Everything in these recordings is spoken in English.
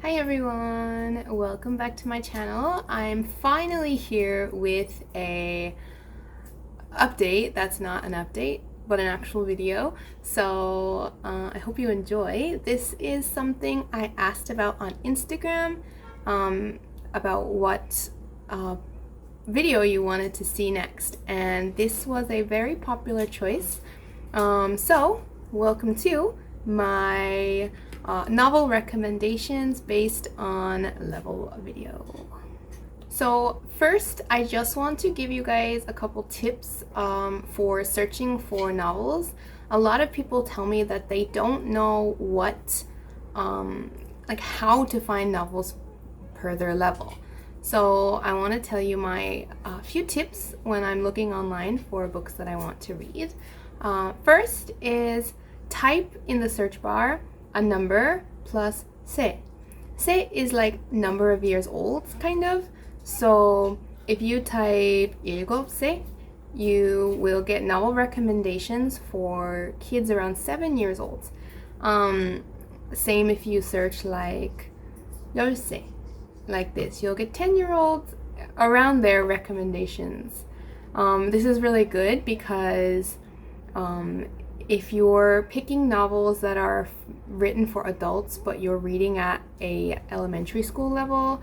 Hi everyone, welcome back to my channel. I'm finally here with a update that's not an update but an actual video, so I hope you enjoy. This is something I asked about on Instagram, about what video you wanted to see next, and this was a very popular choice. So welcome to my novel recommendations based on level video. So first, I just want to give you guys a couple tips for searching for novels. A lot of people tell me that they don't know what, like how to find novels per their level. So I want to tell you my few tips when I'm looking online for books that I want to read. First is type in the search bar a number plus 세. 세 is like number of years old, kind of. So if you type 7세, you will get novel recommendations for kids around 7 years old. Same if you search like 10세, like this. You'll get 10-year-olds around their recommendations. This is really good because if you're picking novels that are written for adults but you're reading at a elementary school level,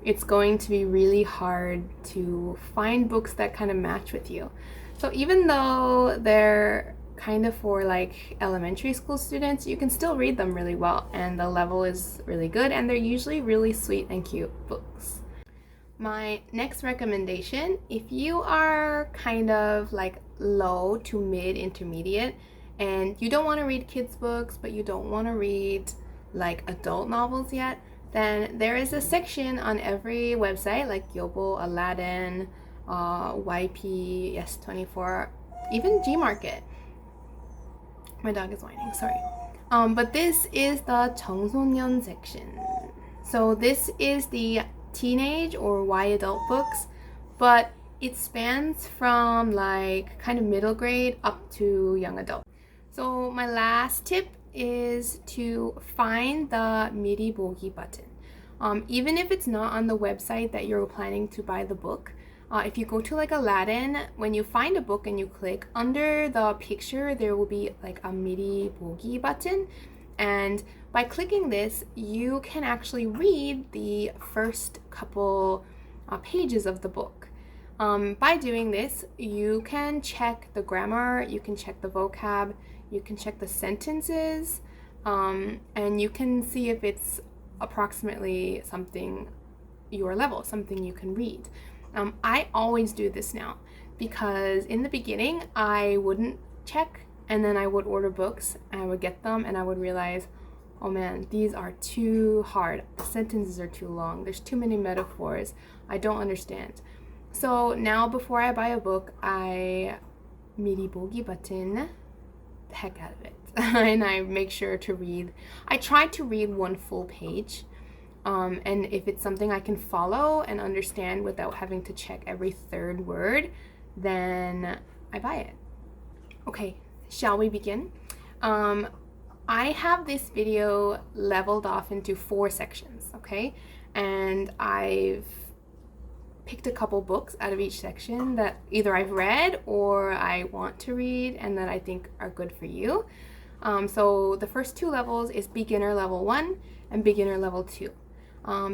it's going to be really hard to find books that kind of match with you. So even though they're kind of for like elementary school students, you can still read them really well, and the level is really good, and they're usually really sweet and cute books. My next recommendation, if you are kind of like low to mid intermediate and you don't want to read kids books but you don't want to read like adult novels yet, then there is a section on every website like Yobo, Aladdin, YP, Yes24, even Gmarket. My dog is whining, sorry. But this is the 청소년 section. So this is the teenage or Y adult books, but it spans from like kind of middle grade up to young adult. So my last tip is to find the 미리 보기 button. Even if it's not on the website that you're planning to buy the book, if you go to like Aladdin, when you find a book and you click under the picture, there will be like a 미리 보기 button, and by clicking this, you can actually read the first couple pages of the book. By doing this, you can check the grammar, you can check the vocab, you can check the sentences, and you can see if it's approximately something your level, something you can read. I always do this now because in the beginning I wouldn't check, and then I would order books and I would get them and I would realize, oh man, these are too hard. The sentences are too long. There's too many metaphors. I don't understand. So now before I buy a book, I 미리 보기 button the heck out of it. And I make sure to read. I try to read one full page. And if it's something I can follow and understand without having to check every third word, then I buy it. Okay, shall we begin? I have this video leveled off into 4 sections, okay? And I've picked a couple books out of each section that either I've read or I want to read and that I think are good for you. So the first 2 levels is beginner level 1 and beginner level 2.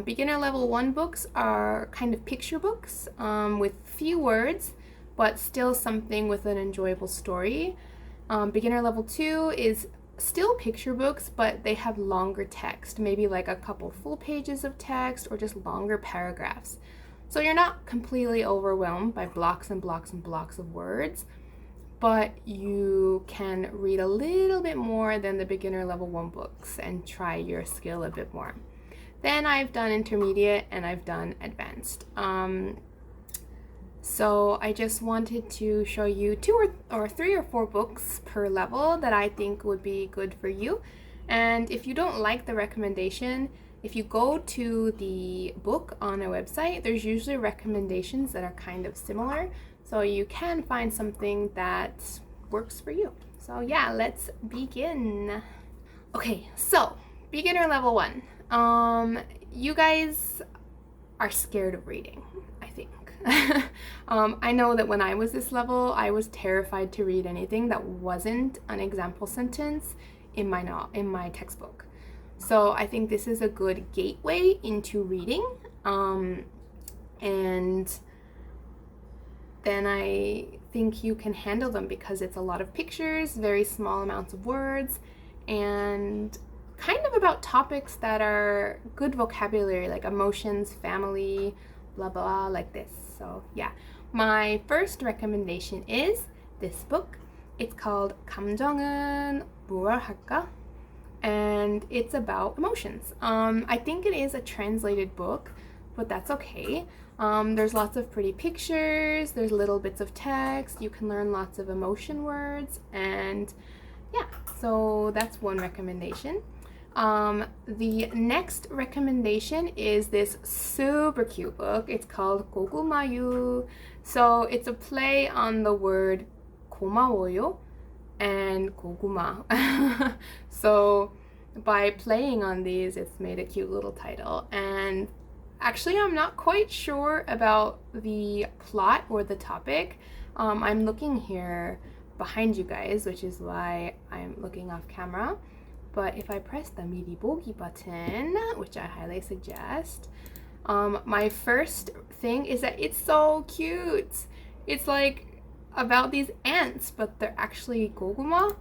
Beginner level 1 books are kind of picture books with few words, but still something with an enjoyable story. Beginner level 2 is still picture books, but they have longer text, maybe like a couple full pages of text or just longer paragraphs. So you're not completely overwhelmed by blocks and blocks and blocks of words, but you can read a little bit more than the beginner level 1 books and try your skill a bit more. Then I've done intermediate and I've done advanced. So I just wanted to show you 2 or 3 or 4 books per level that I think would be good for you. And if you don't like the recommendation, if you go to the book on a website, there's usually recommendations that are kind of similar. So you can find something that works for you. So yeah, let's begin. Okay, so beginner level 1. You guys are scared of reading, I think. I know that when I was this level, I was terrified to read anything that wasn't an example sentence in my textbook. So I think this is a good gateway into reading. And then I think you can handle them because it's a lot of pictures, very small amounts of words, and kind of about topics that are good vocabulary, like emotions, family, blah blah, like this. So yeah, my first recommendation is this book. It's called 감정은 무엇할까? And it's about emotions. I think it is a translated book, but that's okay. There's lots of pretty pictures, there's little bits of text, you can learn lots of emotion words, and yeah, so that's one recommendation. The next recommendation is this super cute book. It's called 고구마유. So it's a play on the word 고마워요 and 고구마. So by playing on these, it's made a cute little title. And actually, I'm not quite sure about the plot or the topic. I'm looking here behind you guys, which is why I'm looking off camera. But if I press the 미리 보기 button, which I highly suggest, my first thing is that it's so cute. It's like about these ants, but they're actually goguma,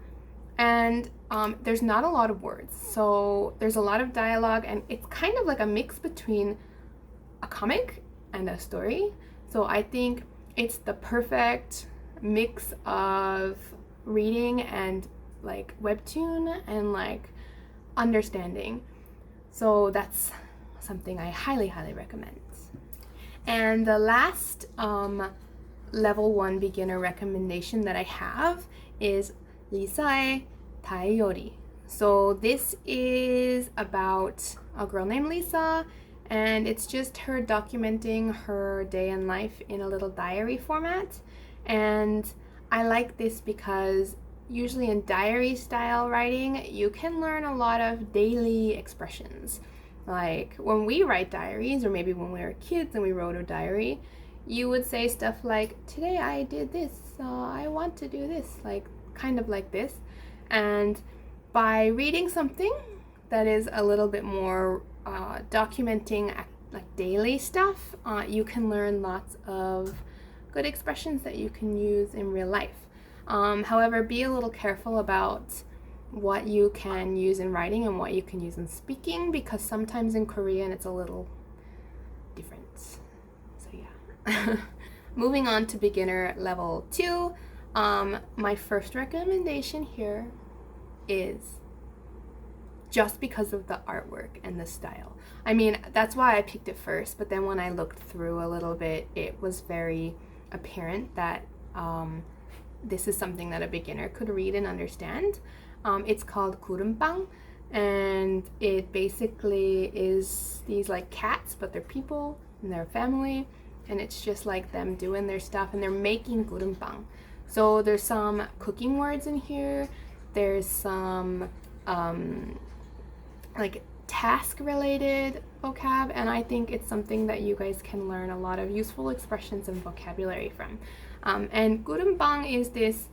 and there's not a lot of words. So there's a lot of dialogue, and it's kind of like a mix between a comic and a story. So I think it's the perfect mix of reading and like webtoon and like understanding. So that's something I highly recommend. And the last level 1 beginner recommendation that I have is 리사의 다이어리. So this is about a girl named Lisa, and it's just her documenting her day in life in a little diary format. And I like this because usually in diary style writing, you can learn a lot of daily expressions. Like when we write diaries, or maybe when we were kids and we wrote a diary, you would say stuff like, today I did this, I want to do this, like kind of like this. And by reading something that is a little bit more documenting like daily stuff, you can learn lots of good expressions that you can use in real life. However, be a little careful about what you can use in writing and what you can use in speaking, because sometimes in Korean it's a little different. So yeah. Moving on to beginner level 2, my first recommendation here is just because of the artwork and the style. I mean, that's why I picked it first, but then when I looked through a little bit, it was very apparent that this is something that a beginner could read and understand. It's called 구름빵, and it basically is these like cats, but they're people and they're family, and it's just like them doing their stuff, and they're making 구름빵. So there's some cooking words in here, there's some like task related vocab, and I think it's something that you guys can learn a lot of useful expressions and vocabulary from. And gurumbang is this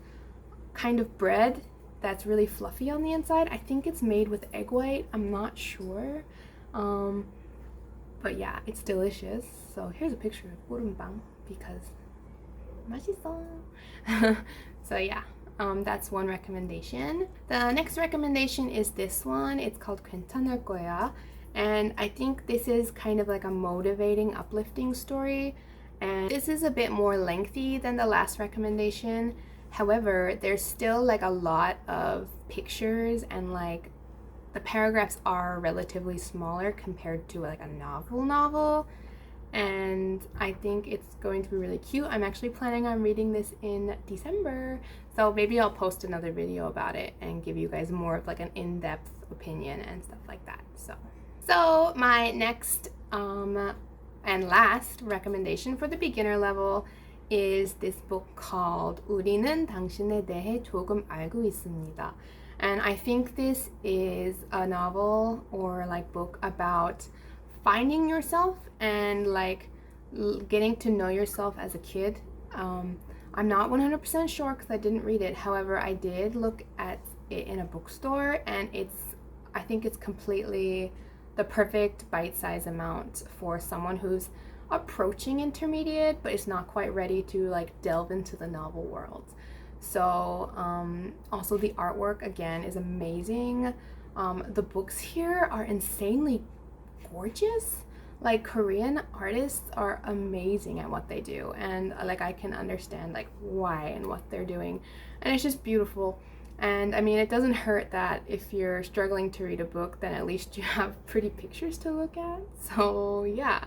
kind of bread that's really fluffy on the inside. I think it's made with egg white, I'm not sure, but yeah, it's delicious. So here's a picture of gurumbang because 맛있어. So yeah, that's one recommendation. The next recommendation is this one. It's called 괜찮을 거야, and I think this is kind of like a motivating, uplifting story, and this is a bit more lengthy than the last recommendation. However, there's still like a lot of pictures, and like the paragraphs are relatively smaller compared to like a novel, and I think it's going to be really cute. I'm actually planning on reading this in December, so maybe I'll post another video about it and give you guys more of like an in-depth opinion and stuff like that. So my next and last recommendation for the beginner level is this book called 우리는 당신에 대해 조금 알고 있습니다. And I think this is a novel or like book about finding yourself and like getting to know yourself as a kid. I'm not 100% sure because I didn't read it. However, I did look at it in a bookstore, and I think it's completely the perfect bite-size amount for someone who's approaching intermediate but is not quite ready to like delve into the novel world. So also the artwork again is amazing. The books here are insanely gorgeous. Like Korean artists are amazing at what they do, and like I can understand like why and what they're doing, and it's just beautiful. And I mean, it doesn't hurt that if you're struggling to read a book, then at least you have pretty pictures to look at. So yeah,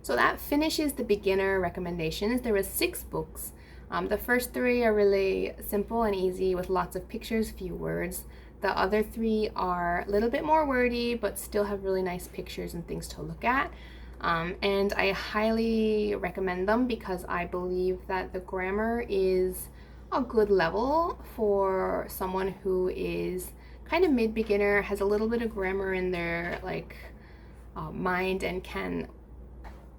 so that finishes the beginner recommendations. There was 6 books. The first 3 are really simple and easy with lots of pictures, few words. The other 3 are a little bit more wordy, but still have really nice pictures and things to look at. And I highly recommend them because I believe that the grammar is a good level for someone who is kind of mid-beginner, has a little bit of grammar in their like mind, and can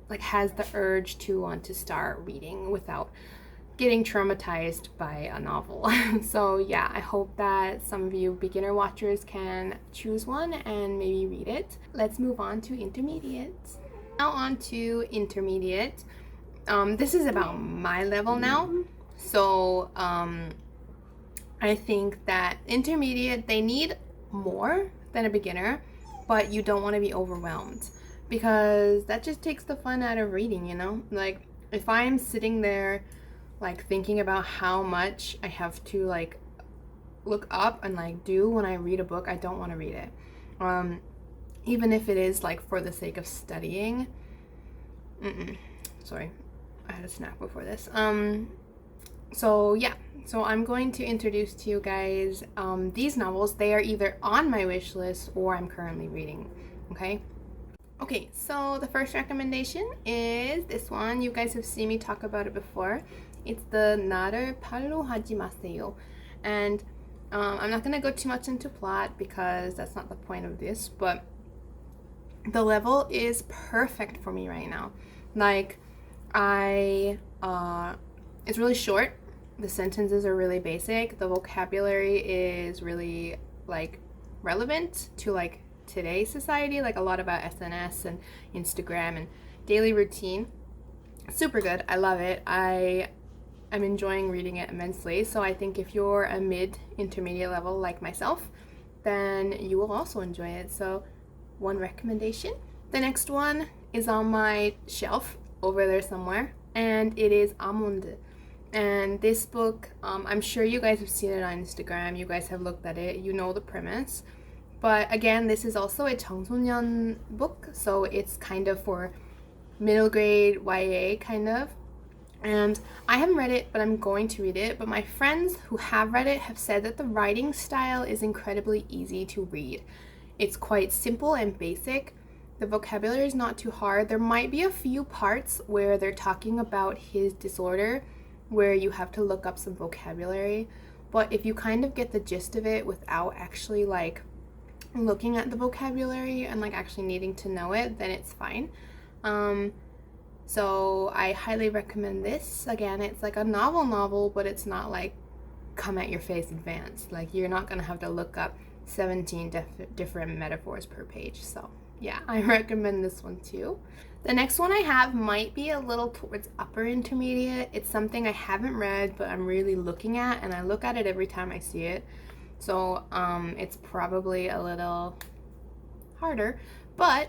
like has the urge to want to start reading without getting traumatized by a novel. So yeah, I hope that some of you beginner watchers can choose one and maybe read it. Let's move on to intermediate. Now on to intermediate. This is about my level now. So I think that intermediate, they need more than a beginner, but you don't want to be overwhelmed because that just takes the fun out of reading, you know? Like if I'm sitting there like thinking about how much I have to like look up and like do when I read a book, I don't want to read it. Even if it is like for the sake of studying. Sorry, I had a snack before this. So yeah, so I'm going to introduce to you guys these novels. They are either on my wish list or I'm currently reading. Okay, so the first recommendation is this one. You guys have seen me talk about it before. It's the 나를 팔로 하지 마세요. And I'm not going to go too much into plot because that's not the point of this, but the level is perfect for me right now. Like, it's really short. The sentences are really basic. The vocabulary is really like relevant to like today's society, like a lot about SNS and Instagram and daily routine. Super good. I love it. I'm enjoying reading it immensely. So I think if you're a mid-intermediate level like myself, then you will also enjoy it. So one recommendation. The next one is on my shelf over there somewhere, and it is Almond. And this book, I'm sure you guys have seen it on Instagram. You guys have looked at it. You know the premise. But again, this is also a 청소년 book, so it's kind of for middle grade YA kind of. And I haven't read it, but I'm going to read it. But my friends who have read it have said that the writing style is incredibly easy to read. It's quite simple and basic. The vocabulary is not too hard. There might be a few parts where they're talking about his disorder, where you have to look up some vocabulary. But if you kind of get the gist of it without actually like looking at the vocabulary and like actually needing to know it, then it's fine. So I highly recommend this. Again, it's like a novel, but it's not like come at your face advanced. Like you're not gonna have to look up 17 different metaphors per page. So yeah, I recommend this one too. The next one I have might be a little towards upper intermediate. It's something I haven't read, but I'm really looking at, and I look at it every time I see it. So it's probably a little harder, but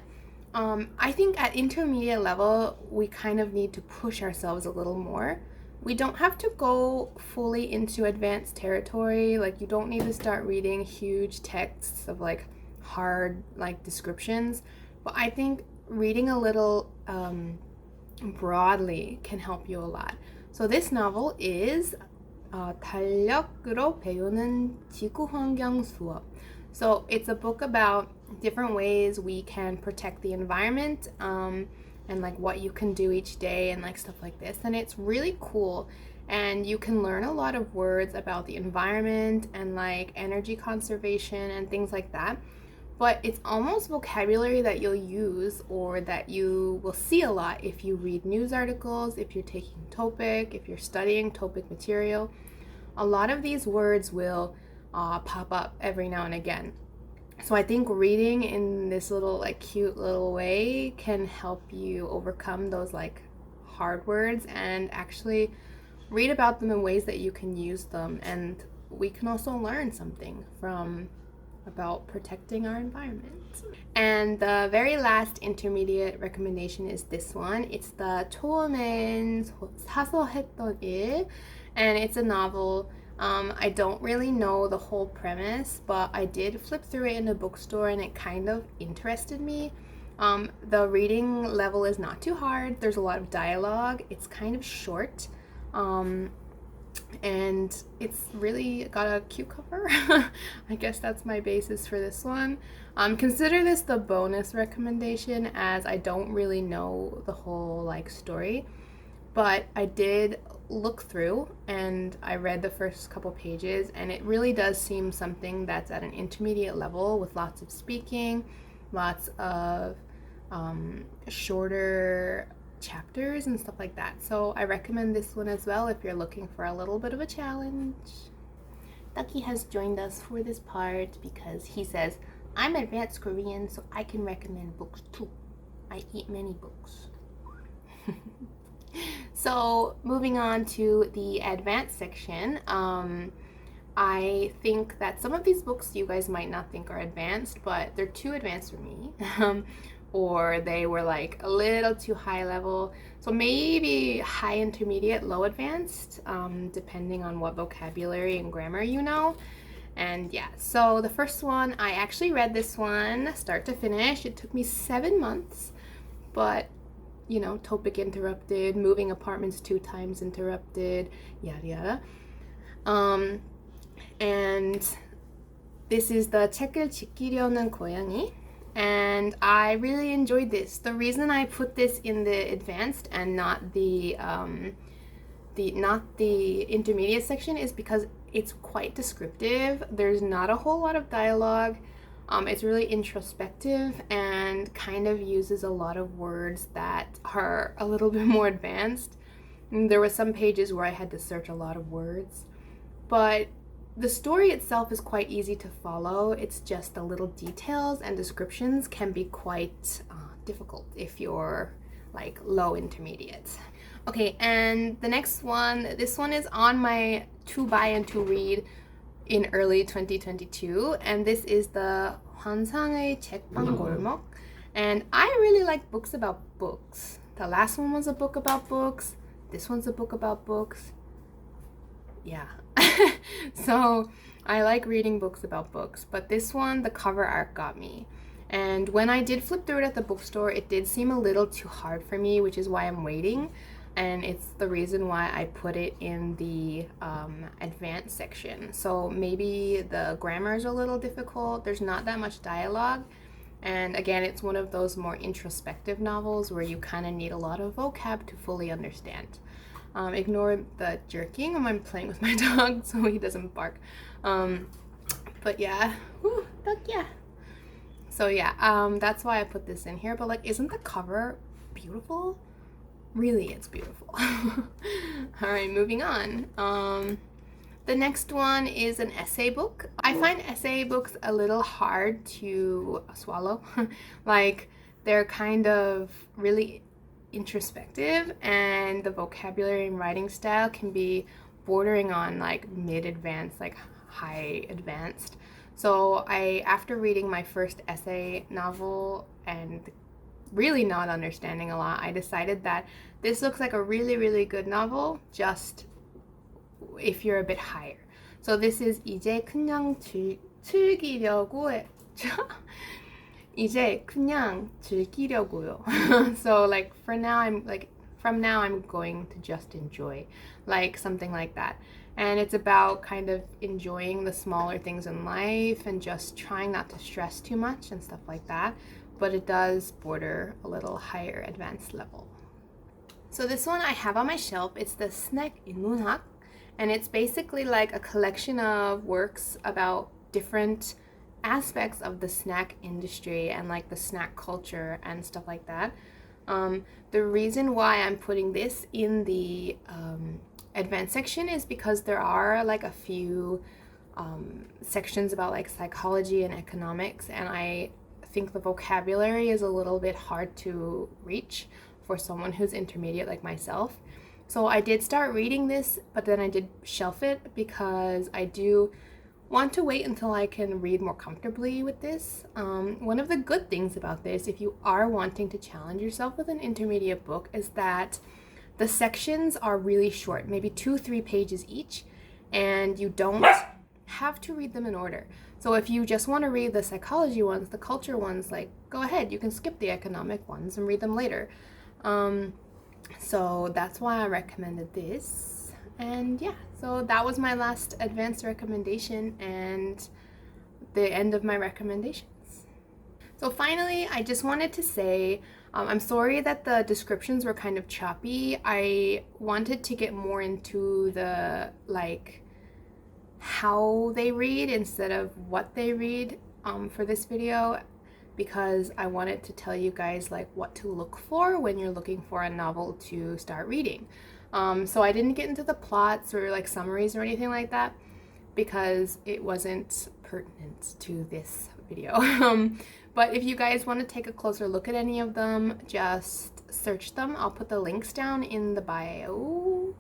I think at intermediate level, we kind of need to push ourselves a little more. We don't have to go fully into advanced territory. Like you don't need to start reading huge texts of like hard like descriptions, but I think reading a little broadly can help you a lot. So this novel is 달력으로 배우는 지구환경 수업. So it's a book about different ways we can protect the environment and like what you can do each day and like stuff like this. And it's really cool. And you can learn a lot of words about the environment and like energy conservation and things like that. But it's almost vocabulary that you'll use or that you will see a lot if you read news articles, if you're taking TOPIK, if you're studying TOPIK material. A lot of these words will pop up every now and again. So I think reading in this little like cute little way can help you overcome those like hard words and actually read about them in ways that you can use them. And we can also learn something from about protecting our environment. And the very last intermediate recommendation is this one. It's the 처음엔 사서 했던 일, and it's a novel. I don't really know the whole premise, but I did flip through it in a bookstore and it kind of interested me. The reading level is not too hard. There's a lot of dialogue. It's kind of short. And it's really got a cute cover. I guess that's my basis for this one. Consider this the bonus recommendation, as I don't really know the whole like story, but I did look through and I read the first couple pages, and it really does seem something that's at an intermediate level with lots of speaking, lots of shorter chapters and stuff like that. So I recommend this one as well if you're looking for a little bit of a challenge. Ducky has joined us for this part because he says, I'm advanced Korean, so I can recommend books too. I eat many books. So moving on to the advanced section, I think that some of these books you guys might not think are advanced, but they're too advanced for me. Or they were like a little too high level. So maybe high intermediate, low advanced, depending on what vocabulary and grammar you know. And yeah, so the first one, I actually read this one start to finish. It took me 7 months, but you know, TOPIK interrupted, moving apartments 2 times interrupted, yada yada. And this is the 책을 지키려는 고양이. And I really enjoyed this. The reason I put this in the advanced and not the intermediate section is because it's quite descriptive. There's not a whole lot of dialogue. It's really introspective and kind of uses a lot of words that are a little bit more advanced. And there were some pages where I had to search a lot of words, but the story itself is quite easy to follow. It's just the little details and descriptions can be quite difficult if you're like low intermediate. Okay, and the next one, this one is on my to buy and to read in early 2022, and this is the 환상의 책방 골목. And I really like books about books. The last one was a book about books. This one's a book about books. Yeah. So I like reading books about books, but this one, the cover art got me. And when I did flip through it at the bookstore, it did seem a little too hard for me, which is why I'm waiting. And it's the reason why I put it in the advanced section. So maybe the grammar is a little difficult. There's not that much dialogue. And again, it's one of those more introspective novels where you kind of need a lot of vocab to fully understand. Ignore the jerking. I'm playing with my dog so he doesn't bark. But yeah, whew, yeah. So yeah, that's why I put this in here. But like, isn't the cover beautiful? Really, it's beautiful. All right, moving on. The next one is an essay book. I find essay books a little hard to swallow. Like, they're kind of really introspective, and the vocabulary and writing style can be bordering on like mid-advanced, like high advanced. So after reading my first essay novel and really not understanding a lot, I decided that this looks like a really, really good novel, just if you're a bit higher. So this is 이제 그냥 즐기려고 해. 이제 그냥 즐기려고요. So like from now I'm going to just enjoy, like something like that. And it's about kind of enjoying the smaller things in life and just trying not to stress too much and stuff like that. but it does border a little higher advanced level. So this one I have on my shelf. It's the Snack Inmunhak, and it's basically like a collection of works about different aspects of the snack industry and like the snack culture and stuff like that. The reason why I'm putting this in the advanced section is because there are like a few sections about like psychology and economics, and I think the vocabulary is a little bit hard to reach for someone who's intermediate like myself. So I did start reading this, but then I did shelf it because I do want to wait until I can read more comfortably with this. One of the good things about this, if you are wanting to challenge yourself with an intermediate book, is that the sections are really short, maybe 2-3 pages each, and you don't have to read them in order. So if you just want to read the psychology ones, the culture ones, like, go ahead, you can skip the economic ones and read them later. So that's why I recommended this. And yeah, so that was my last advanced recommendation and the end of my recommendations. So finally, I just wanted to say I'm sorry that the descriptions were kind of choppy. I wanted to get more into the like how they read instead of what they read for this video, because I wanted to tell you guys like what to look for when you're looking for a novel to start reading. So I didn't get into the plots or like summaries or anything like that because it wasn't pertinent to this video. But if you guys want to take a closer look at any of them, just search them. I'll put the links down in the bio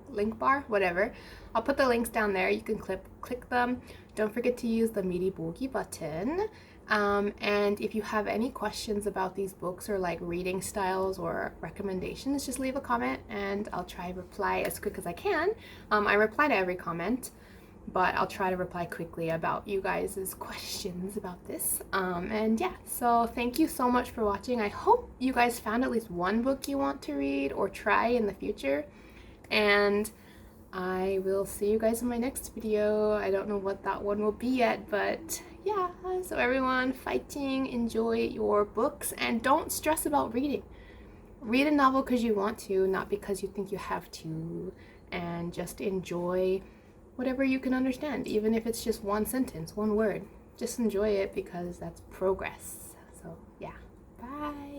link bar, whatever. I'll put the links down there. You can click them. Don't forget to use the 미리 보기 button. And if you have any questions about these books or like reading styles or recommendations, just leave a comment and I'll try to reply as quick as I can. I reply to every comment, but I'll try to reply quickly about you guys' questions about this. And yeah, so thank you so much for watching. I hope you guys found at least one book you want to read or try in the future. And I will see you guys in my next video. I don't know what that one will be yet, but yeah, so everyone, fighting, enjoy your books, and don't stress about reading. Read a novel because you want to, not because you think you have to, and just enjoy whatever you can understand, even if it's just one sentence, one word. Just enjoy it because that's progress. So yeah, bye.